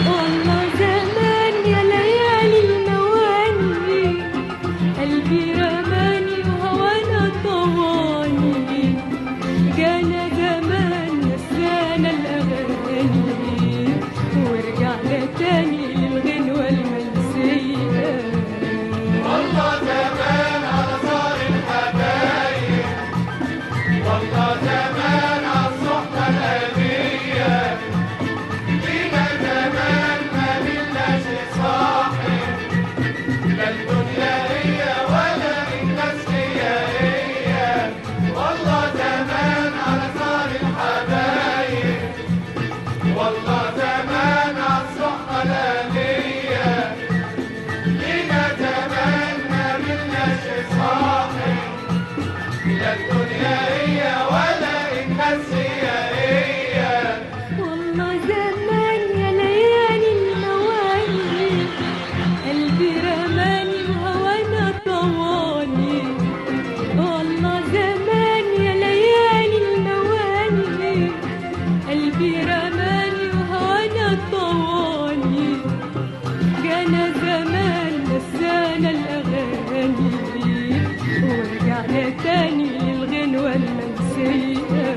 والله زمان يا ليالي المواني، قلبي رماني وهوانا طواني. جانا زمان نسانا الأغاني، ورجعنا تاني للغنوة المنسية. والله زمان على صار الحبايب، والله زمان على الصحبة الأبية. لينا زمان ما ملناش صاحب، لا الدنيا هي ولا الناس هي. والله زمان على صار الحبايب، والله زمان على الصحبة الأبية. لينا زمان ما ملناش صاحب، لا الدنيا هي ولا الناس هي. والله زمان يا ليالي المواني، قلبي رماني وهوانا طواني. والله زمان يا ليالي المواني، قلبي رماني وهوانا طواني. جانا زمان نسانا الأغاني، ورجعنا تاني للغنوة المنسية.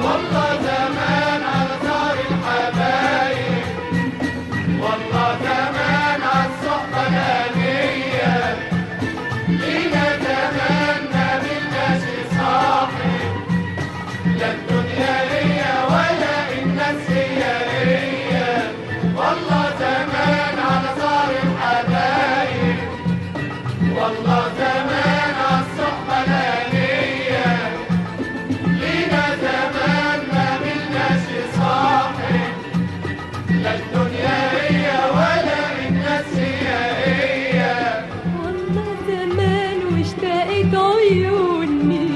والله زمان على صار الحبايب، والله زمان على الصحبة الأنية. لينا زمان ما ملناش صاحب، لا الدنيا هي ولا الناس هي. والله زمان على صار الحبايب، والله زمان على الصحبة الأنية. لينا زمان ما ملناش صاحب، لا الدنيا هي ولا الناس هي. والله زمان واشتقت عيوني،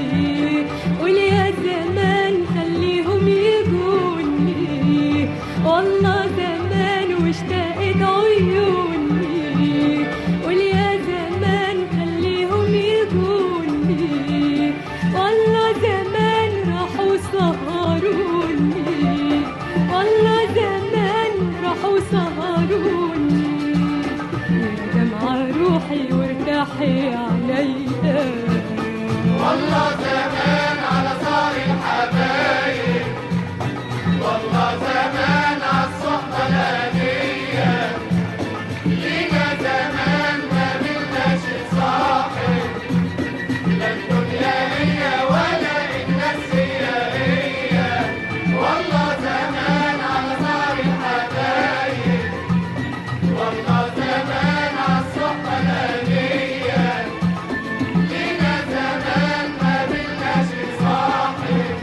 قول يا زمان خليهم يجوني. والله زمان واشتقت عيوني، قول يا زمان خليهم يجوني. والله زمان راحوا سهروني، والله زمان راحوا سهروني. دمع روحي وارتاحي عليا. والله زمان على صار الحبايب، والله زمان على الصحبة الأنية. لينا زمان ما ملناش صاحب، لا الدنيا هي ولا الناس هي. والله زمان على صار الحبايب، والله زمان على الصحبة الأنية. لينا زمان ما ملناش صاحب،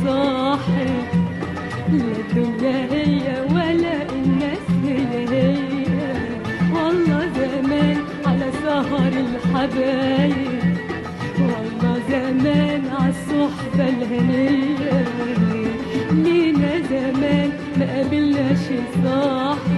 صاحب، لا الدنيا هي ولا الناس هي. والله زمان على سهر الحبايب، والله زمان عالصحبة الهنية. لينا زمان ما قابلناش صاحب،